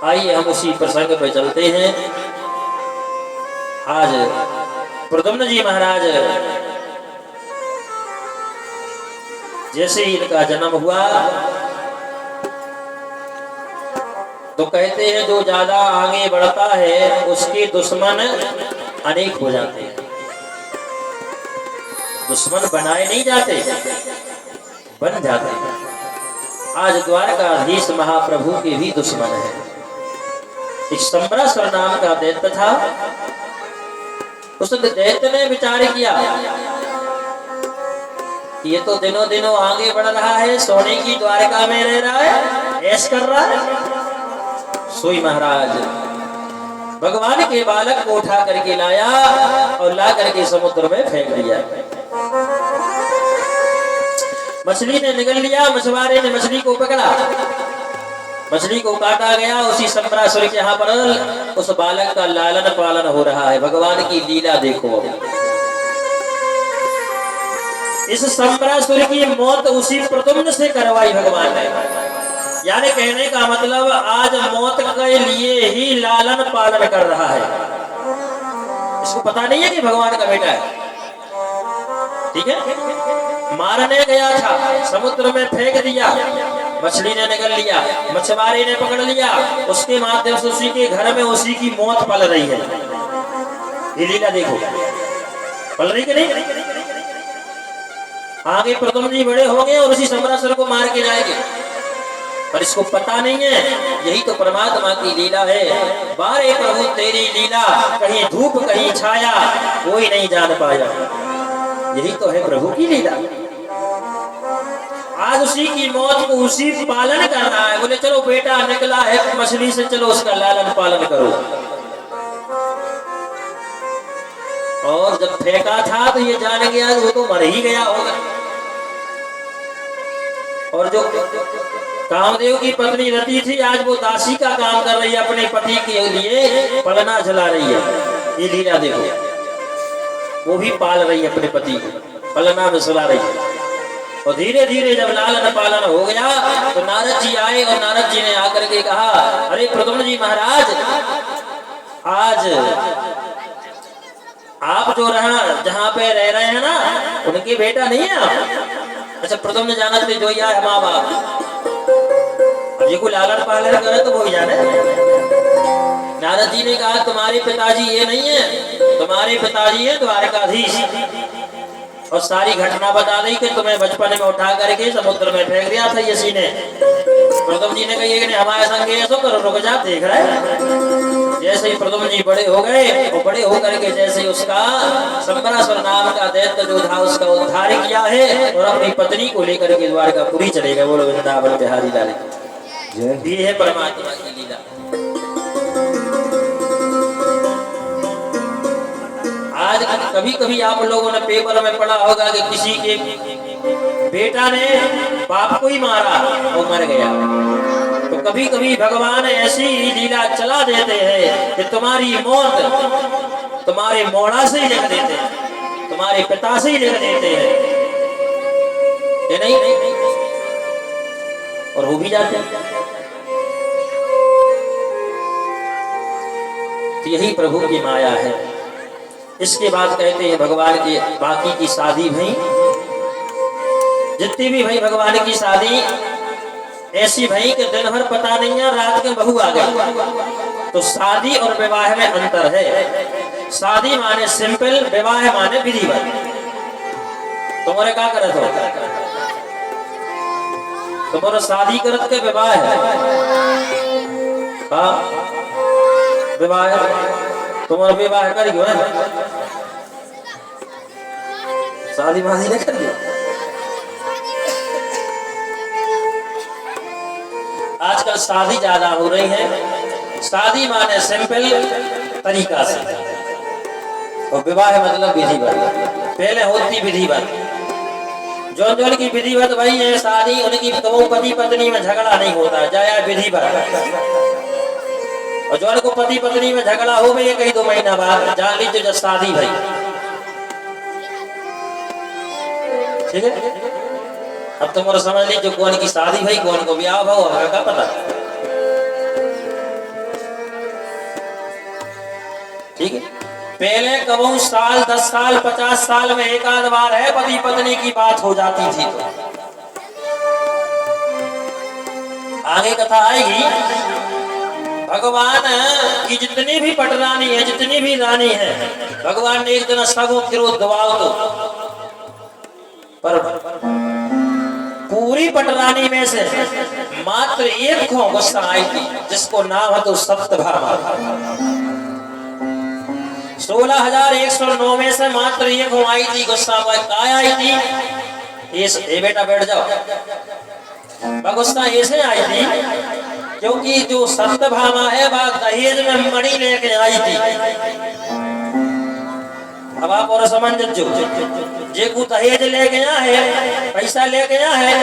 आइए हम उसी प्रसंग पर चलते हैं। आज प्रद्युम्न जी महाराज जैसे ही इनका जन्म हुआ तो कहते हैं जो ज्यादा आगे बढ़ता है उसके दुश्मन अनेक हो जाते हैं। दुश्मन बनाए नहीं जाते, बन जाते हैं। आज द्वारकाधीश महाप्रभु के भी दुश्मन है। एक संबरासुर नाम का दैत्य था। उस दैत्य ने विचार किया कि ये तो दिनों दिनों आगे बढ़ रहा है, सोने की द्वारका में रह रहा है, ऐश कर रहा है। सोई महाराज भगवान के बालक को उठा करके लाया और ला करके समुद्र में फेंक दिया। मछली ने निगल लिया, मछुआरे ने मछली को पकड़ा, मछली को काटा गया। उसी संबरासुर के यहाँ पर उस बालक का लालन पालन हो रहा है। भगवान की लीला देखो। इस संबरासुर की मौत उसी प्रद्युम्न से करवाई भगवान ने। यानी कहने का मतलब आज मौत के लिए ही लालन पालन कर रहा है। इसको पता नहीं है कि भगवान का बेटा है। ठीक है, मारने गया था, समुद्र में फेंक दिया, मछली ने निगल लिया, मछुआरे ने पकड़ लिया, उसके माध्यम से उसी के घर में उसी की मौत पल रही है। ये लीला देखो, पल रही कि नहीं? आगे प्रद्युम्न जी बड़े हो गए और उसी संबरासुर को मार के जाएंगे, पर इसको पता नहीं है। यही तो परमात्मा की लीला है। बारे प्रभु तेरी लीला, कहीं धूप कहीं छाया, कोई नहीं जान पाया। यही तो है प्रभु की लीला। आज उसी की मौत को उसी पालन कर रहा है। बोले चलो बेटा निकला है मछली से, चलो उसका लालन पालन करो। और जब फेंका था तो ये जान गया वो तो मर ही गया होगा। और जो कामदेव की पत्नी रति थी, आज वो दासी का काम कर रही है, अपने पति के लिए पलना जला रही है। ये लीला देखो, वो भी पाल रही है अपने पति को, पलना में सुला रही है। और धीरे धीरे जब लालन पालन हो गया तो नारद जी आए और नारद जी ने आकर के कहा, अरे प्रद्युम्न जी महाराज, आज आप जो जहाँ पे रह रहे हैं ना, उनके बेटा नहीं है आप। अच्छा, प्रद्युम्न जानते जो ही आए माँ बाप, ये को लालन पालन करे तो वही जाने। नारद जी ने कहा तुम्हारे पिताजी ये नहीं है, तुम्हारे पिताजी है द्वारकाधीश। और सारी घटना बता दी कि तुम्हें बचपन में उठा करके समुद्र में फेंक दिया था इसी ने। प्रद्युम्न जी ने कहा हमारे संग ऐसा करो, रुक जा, देख रहे। जैसे ही प्रद्युम्न जी बड़े हो गए और बड़े होकर के जैसे ही उसका संबरासुर नाम का दैत्य जो था उसका उद्धार किया है और अपनी पत्नी को लेकर के द्वारकापुरी चले गए। बोलो वृंदावन बिहारी लाल। ये है परमात्मा की लीला। आज कभी कभी आप लोगों ने पेपर में पढ़ा होगा कि किसी के बेटा ने बाप को ही मारा और मर गया। तो कभी कभी भगवान ऐसी लीला चला देते हैं कि तुम्हारी मौत तुम्हारे मोड़ा से ही लिख देते हैं, तुम्हारे पिता से ही लिख देते हैं, ये नहीं, और हो भी जाते हैं। तो यही प्रभु की माया है। इसके बाद कहते हैं भगवान की बाकी की शादी भई, जितनी भी भाई भगवान की शादी ऐसी भई कि दिन भर पता नहीं है, रात के बहू आ गई। तो शादी और विवाह में अंतर है। शादी माने सिंपल, विवाह माने विधिवत। तुम्हारे क्या करत हो? तुम्हारा शादी करत के विवाह है, विवाह तुम्हारा विवाह करियो है, शादी मादी नहीं करियो। आजकल शादी ज्यादा हो रही है। शादी माने सिंपल तरीका से और विवाह मतलब विधिवत। पहले होती विधिवत, जो की विधिवत भाई है शादी, उनकी तो पति पत्नी में झगड़ा नहीं होता, जाया विधिवत। और जो को पति पत्नी में झगड़ा हो गई कहीं 2 महीना बाद जान लीजिए जो शादी भाई। ठीक है, अब तुम समझ लीजिए कौन की शादी भाई, कौन को ब्याह भाव, हमें क्या पता। पहले कबू साल 10 साल 50 साल में एक आध बार है पति पत्नी की बात हो जाती थी। तो आगे कथा आएगी। भगवान की जितनी भी पटरानी है, जितनी भी रानी है, भगवान ने एक दिन सबों क्रोध दबाव तो पर पूरी पटरानी में से मात्र एक को गुस्सा आई थी, जिसको नाम है तो सप्तभामा। 16,109 में से मात्र एक को आई थी गुस्सा। काय आई थी? ये बेटा बैठ जाओ। गुस्सा ऐसे आई थी क्योंकि जो सप्तभामा है वह दहेज में मणि लेके आई थी। अब आप और समझ जो जे को दहेज ले गया है, पैसा ले गया है,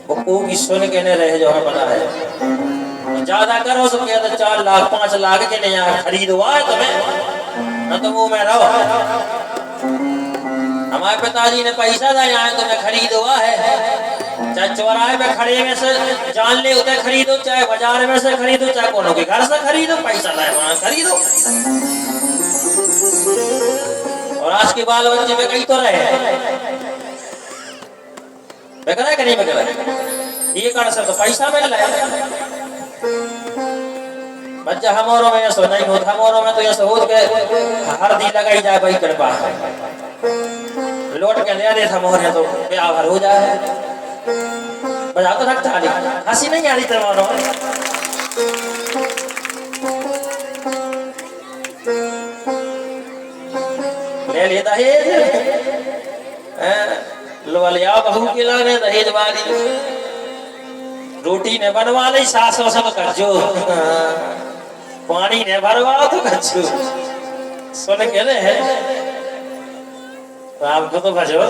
वो को की सुन के न रहे जो हमें पता है। ज्यादा करो तो कहते 4 लाख 5 लाख के नहीं खरीदवा है तुम्हें, न तो वो में रहो। हमारे पिताजी ने पैसा दिया है तुम्हें खरीदवा है। चाहे चौराहे में खड़े में से जान ले उधर खरीदो, चाहे बाजार में से खरीदो, चाहे कोनो के घर से खरीदो, पैसा लाए वहां खरीदो। और आज के बाल बच्चे में कहीं तो रहे बेकरा है कि नहीं बेकरा? ये कारण से तो पैसा मिल रहा है। बच्चा हमारों में ऐसा नहीं होता, हमारों में तो ऐसा हो के हल्दी लगाई जाए भाई कृपा लौट के ले देता मोहर तो ब्याह भर हो जाए। बजा तो रखता हंसी नहीं आ रही तुम्हारों ले लेता है लोलिया बहू के लाने दहेज वाली रोटी ने बनवा ली सास सब कच्चो पानी ने भरवा तो कच्चो सुन के रहे आपको तो भजो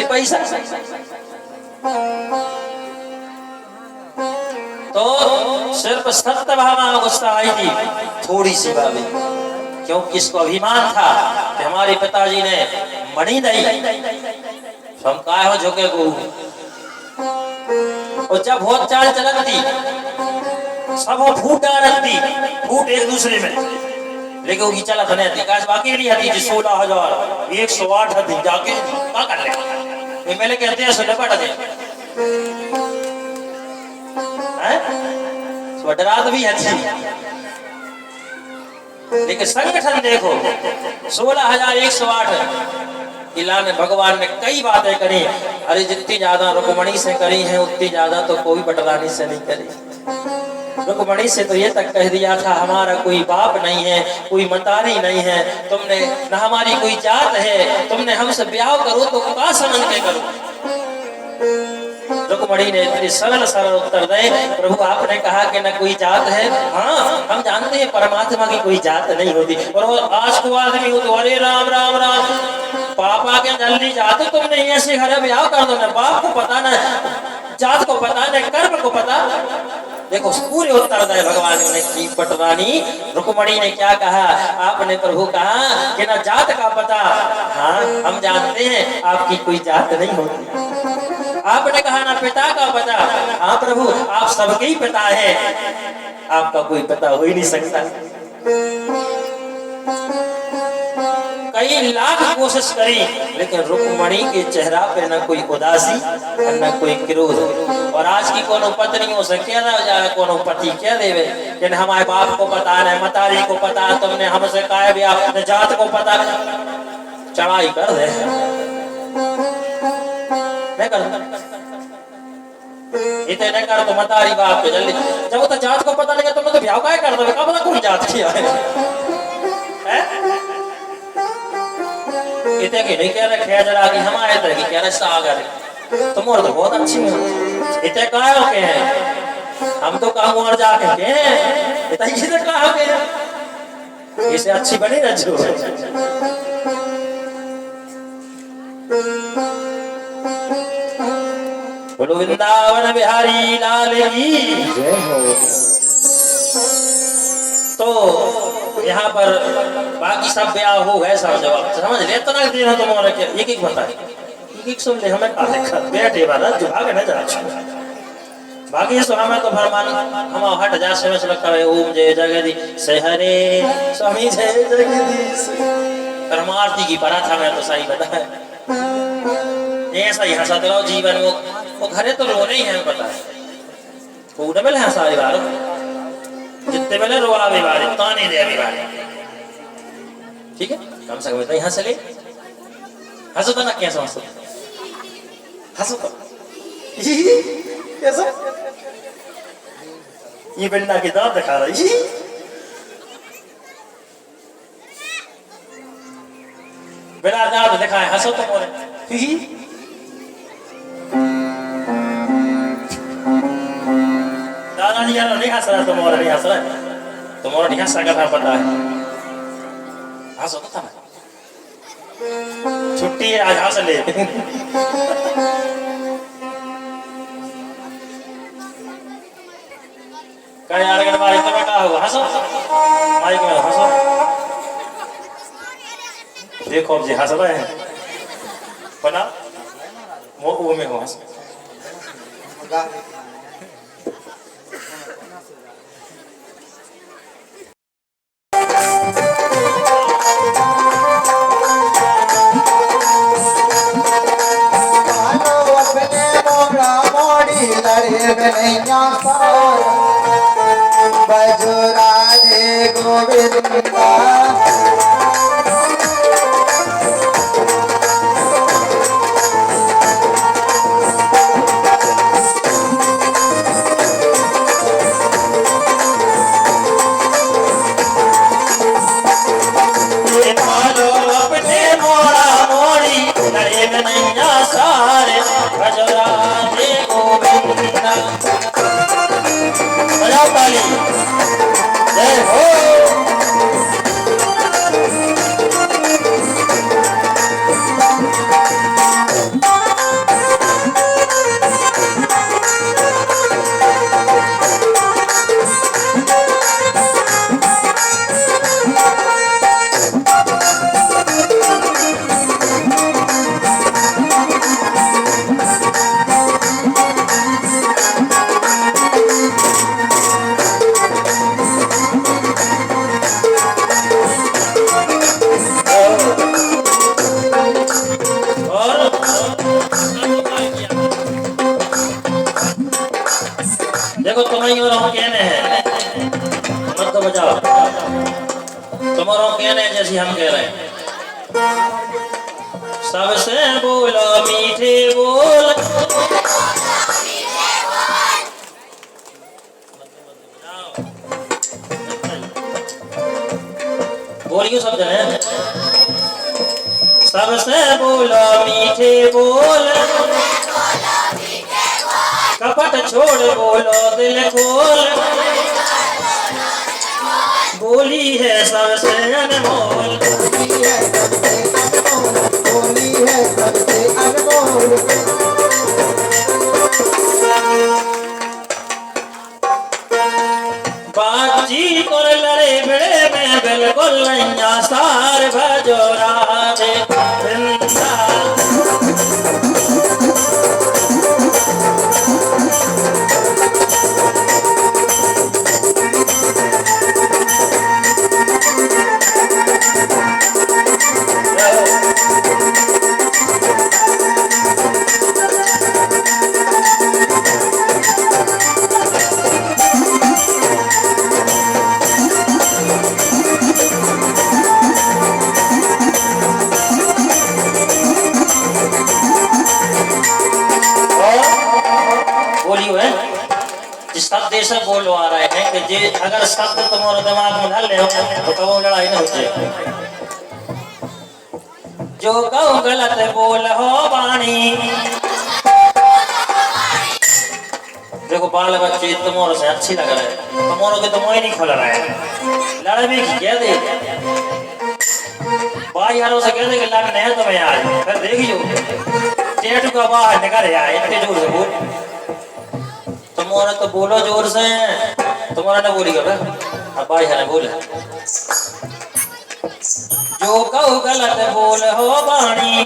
पैसा। तो सिर्फ सप्तभामा गुस्सा आई थी थोड़ी सी बात, क्योंकि इसको अभिमान था कि हमारे पिताजी ने मणि दी, हम काय हो झोंके को। और जब बहुत चाल चलन थी सब फूट रखती फूट एक दूसरे में, लेकिन वो चला था नहीं काश बाकी नहीं आती। 16,108 थी जाके क्या कर ले मेले कहते हैं सुन पट दे डरात भी अच्छी, लेकिन संगठन देखो 16,108 किला ने भगवान ने कई बातें करी। अरे जितनी ज्यादा रुक्मणी से करी है उतनी ज्यादा तो कोई पटरानी से नहीं करी। रुक्मणी से तो ये तक कह दिया था हमारा कोई बाप नहीं है, कोई मतारी नहीं है, तुमने न हमारी कोई जात है, तुमने हमसे ब्याह करो तो क्या समझ के करो। रुक्मणी ने इतनी सरल सरल उत्तर दे, प्रभु आपने कहा कि न कोई जात है। हाँ हम जानते हैं परमात्मा की कोई जात नहीं होती, और वो आज को आदमी हो तो अरे राम राम राम पापा के जल्दी जाते तुमने ऐसे घर ब्याह कर दो, न बाप को पता न जात को पता न कर्म को पता। देखो पूरे उत्तर दे भगवान ने की पटरानी रुक्मणी ने क्या कहा। आपने प्रभु कहा कि न जात का पता, हाँ हम जानते हैं आपकी कोई जात नहीं होती। आपने कहा ना पिता का पता, हाँ प्रभु आप सबके ही पिता है, आपका कोई पता हो ही नहीं सकता। कई लाख कोशिश करी लेकिन रुक्मणी के चेहरा पे न कोई उदासी न कोई क्रोध। और आज की कोनो पत्नियों से कह रहा जाए, कोनो पति कह देवे कि हमारे बाप को पता न मतारी को पता, तुमने हमसे कहा भी आपने जात को पता, चढ़ाई कर दे नहीं कर इतने नहीं कर तो मतारी बाप के जल्दी जब तो जात को पता नहीं तुमने तो ब्याह का कर दो, क्या पता कोई जात किया है। इतने की नहीं कह रहे खेजड़ा की हमारे तरह की कह रहे सागर तुम और तो बहुत अच्छी हो, इतने कहा के हैं हम तो काम और जाके के हैं इतने कहा के इसे अच्छी बनी ना जो। बोलो वृंदावन बिहारी लाल की जय हो। तो यहाँ पर बाकी सब ब्याह हो गए, सब जवाब समझ ले तो ना देना तुम्हारे क्या एक एक बता एक एक सुन ले हमें का देखा बैठे वाला जो भाग ना जा बाकी सो हमें तो फरमान हम हट जा से लगता है ओम जय जगदीश से हरे स्वामी जय जगदीश परमार्थी की पढ़ा था मैं तो सही बताया ऐसा ही हंसा रहो जीवन वो घरे तो रो नहीं है पता है पूरे बेले हंसा बार जितने बेले रोआ बार ताने दे बार ठीक है कम से कम इतना ही हंस ले हंसो तो ना कैसा हंसो हंसो तो कैसा ये बिल्ला के दांत दिखा रही बिना दांत दिखाए हंसो तो बोले दादाजी यार नहीं हंस रहा तुम्हारा नहीं हंस रहा तुम्हारा नहीं हंस रहा पता है हंसो तो था छुट्टी है आज हंस ले कहीं यार अगर माइक में क्या होगा हंसो माइक में हंसो देखो अब जी हंस रहे हैं बना वो में हो हंस बजुरा रे गोविंदा अपने मोड़ा मोड़ी लड़े में नैया सारे बजुरा रे गोविंदा बजाओ ताली जय हो देखो तुम्हारी और हम कहने हैं मत तो बजाओ तुम्हारा कहने हैं जैसे हम कह रहे हैं सबसे बोलो मीठे बोल बोलियो सब जने सबसे बोलो मीठे बोल कपट छोड़ बोलो दिल खोल बोली है सबसे अनमोल बोली है सबसे अनमोल बातचीत और लड़े भिड़े में बिल्कुल नैया सार भजोरा रे वृंदा शब्द ऐसा बोलो आ रहे हैं कि जे अगर शब्द तुम्हारे दिमाग में डाल ले तो कबो लड़ाई न होती जो कहो गलत बोल हो वाणी देखो बाल बच्चे तुम्हारे से अच्छी लग रहे हैं तुम्हारों के तो मोह नहीं खोल रहा है लड़ा भी कह दे भाई यारों से कह दे कि लड़ने हैं तुम्हें आज फिर देखियो टेट को बाहर निकल आए इतने जोर से बोल तुम्हारा तो बोलो जोर से तुम्हारा ना बोली कर अब भाई है ना बोले जो कहो गलत बोल हो वाणी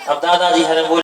अब दादाजी हरे बोले